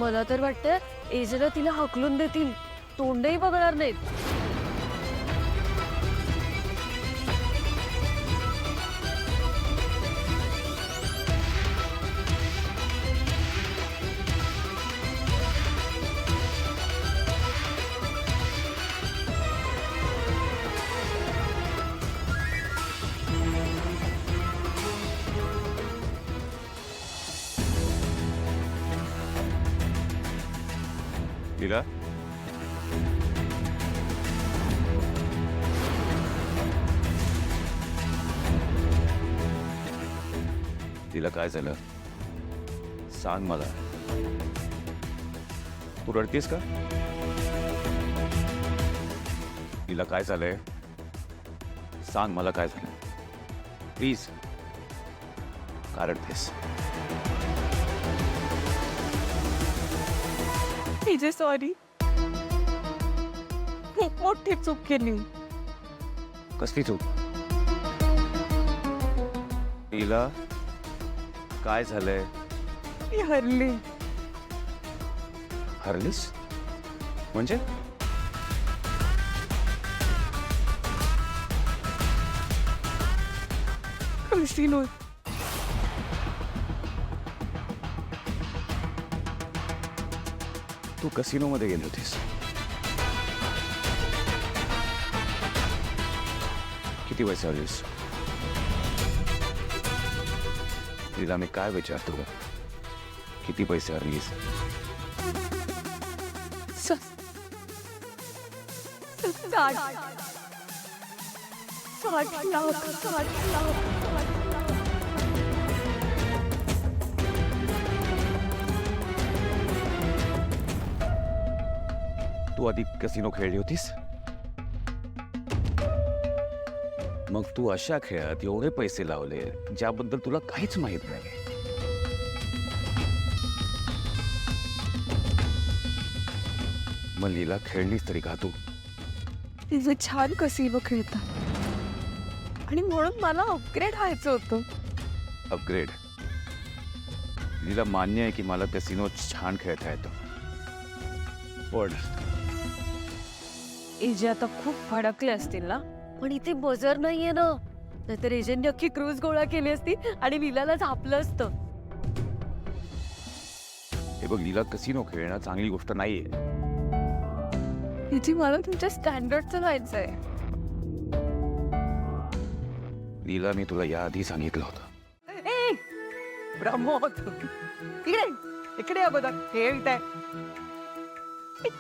मला तर वाटतंय एजेला तिला हकलून देतील, तोंडही बघणार नाहीत. लीला, तिला काय झालं सांग मला. तू रडतीस का? तिला काय झालंय सांग मला, काय झालं प्लीज. का रडतेस? तिचे सॉरी, खूप मोठी चूक केली. कसली चूक? तिला काय झालंय? ती हरली. हरलीस म्हणजे? कसिनो. तू कसिनो मध्ये गेली होतीस? किती पैसे हरलीस? तिला मी काय विचारतो ग? किती पैसे हरलीस? 60 लाख. तू आधी कसिनो खेळली होतीस? मग तू अशा खेळात एवढे पैसे लावले ज्याबद्दल तुला काहीच माहित नाही. मग लीला खेळलीस तरी का तू? तिचं छान कसिनो खेळतात आणि म्हणून मला अपग्रेड व्हायचं होतं. अपग्रेड? लीला मान्य आहे की मला कसिनो छान खेळता येतो, पण एजे आता खूप भडकले असतील ना, पण इथे बजर नाहीये ना, नाहीतर एजेंनी अख्खी क्रूज गोळा केली असती आणि लीलाला झापलं असतं. हे बघ, लीला कसिनो खेळणं चांगली गोष्ट नाहीये. तिची मला तुमच्या स्टँडर्डचं व्हायचंय. लीला, मी तुला याआधी सांगितलं होतं. प्रमोद, इकडे इकडे अगोदर ठेव.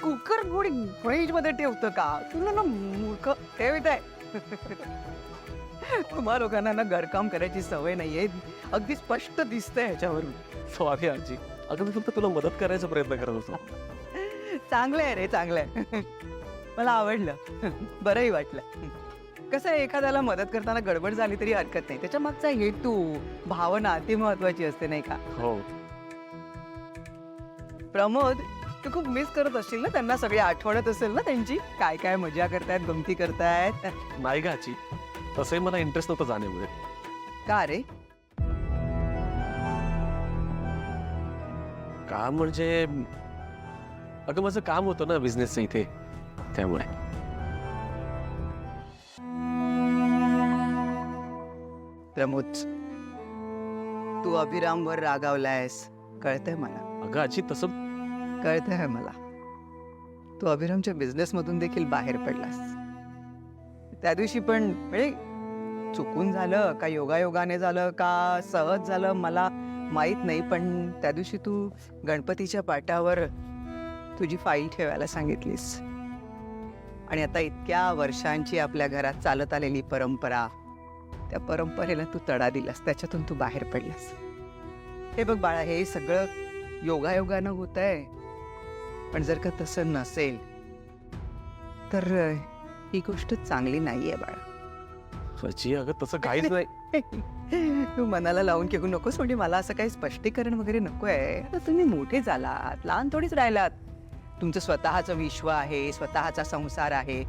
कुकर थोडी फ्रीज मध्ये ठेवतं का? तुला ना मूर्ख ठेव. तुम्हा लोकांना ना घरकाम करायची सवय नाहीये, अगदी स्पष्ट दिसतंय ह्याच्यावरून. सॉरी आजी, अगं मी फक्त तुला मदत करायचा प्रयत्न करत होतो. चांगलं आहे रे, चांगलं आहे. मला आवडलं, बरंही वाटलं. कसं आहे, एखाद्याला मदत करताना गडबड झाली तरी हरकत नाही, त्याच्या मागचा हेतू, भावना ती महत्वाची असते, नाही का? हो. प्रमोद, तू खूप मिस करत असशील ना त्यांना? सगळी आठवणत असेल ना त्यांची, काय काय मजा करतायत, गमती करतायत? नाही का आजी, तसंही मला इंटरेस्ट नव्हतं जाण्यामुळे. का रे? काम म्हणजे अगं माझं काम होतं ना बिझनेसचं इथे, त्यामुळे. प्रमोद, तू अभिरामवर रागावलायस, कळतंय मला. अगं आजी तसं कळतंय मला. तू अभिरामच्या बिझनेस मधून देखील बाहेर पडलास. त्या दिवशी पण म्हणजे चुकून झालं का, योगायोगाने झालं का, सहज झालं मला माहित नाही, पण त्या दिवशी तू गणपतीच्या पाटावर तुझी फाईल ठेवायला सांगितलीस. आणि आता इतक्या वर्षांची आपल्या घरात चालत आलेली परंपरा, त्या परंपरेला तू तडा दिलास, त्याच्यातून तू बाहेर पडलास. हे बघ बाळा, हे सगळं योगायोगानं होत आहे, पण जर का तसं नसेल तर ही गोष्ट चांगली नाहीये बाळा. आजी अगं तसं काहीच नाही. तू मनाला लावून घेऊ नकोस. म्हणजे मला असं काही स्पष्टीकरण वगैरे नको आहे. आता तुम्ही मोठे झालात, लहान थोडीच राहिलात. तुमचं स्वतःचं विश्व आहे, स्वतःचा संसार आहे,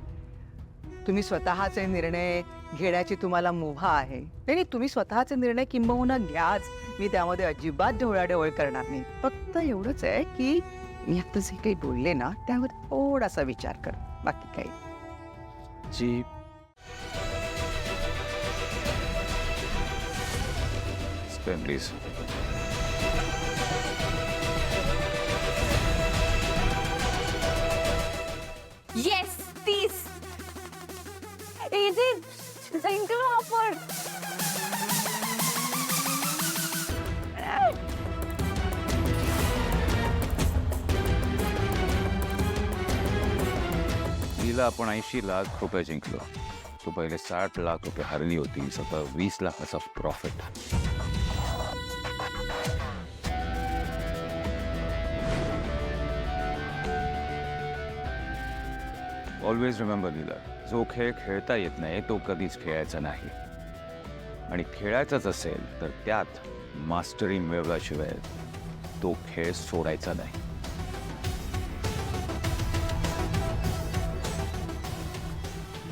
तुम्ही स्वतःचे निर्णय घेण्याची तुम्हाला मुभा आहे. नाही, तुम्ही स्वतःचे निर्णय किंबहुना घ्याच, मी त्यामध्ये अजिबात ढवळाढवळ करणार नाही. फक्त एवढंच आहे की मी आता जे काही बोलले ना त्यावर थोडासा विचार कर, बाकी काही. जी Spain please. Yes 30. Agent thank you offer. तिला आपण 80 लाख रुपये जिंकलो. तू पहिले 60 लाख रुपये हरली होती, सतत 20 लाखाचा प्रॉफिट. ऑलवेज रिमेंबर लीला, जो खेळ खेळता येत नाही तो कधीच खेळायचा नाही, आणि खेळायचाच असेल तर त्यात मास्टरी मिळवल्याशिवाय तो खेळ सोडायचा नाही.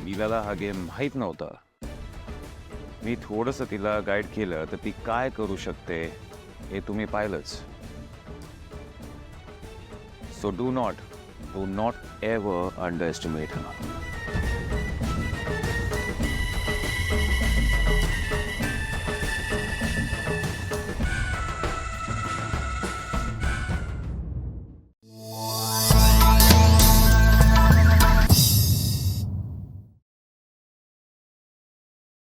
लीलाला हा गेम माहीत नव्हता. मी थोडंसं तिला गाईड केलं तर ती काय करू शकते हे तुम्ही पाहिलंच. So do not ever under estimate her.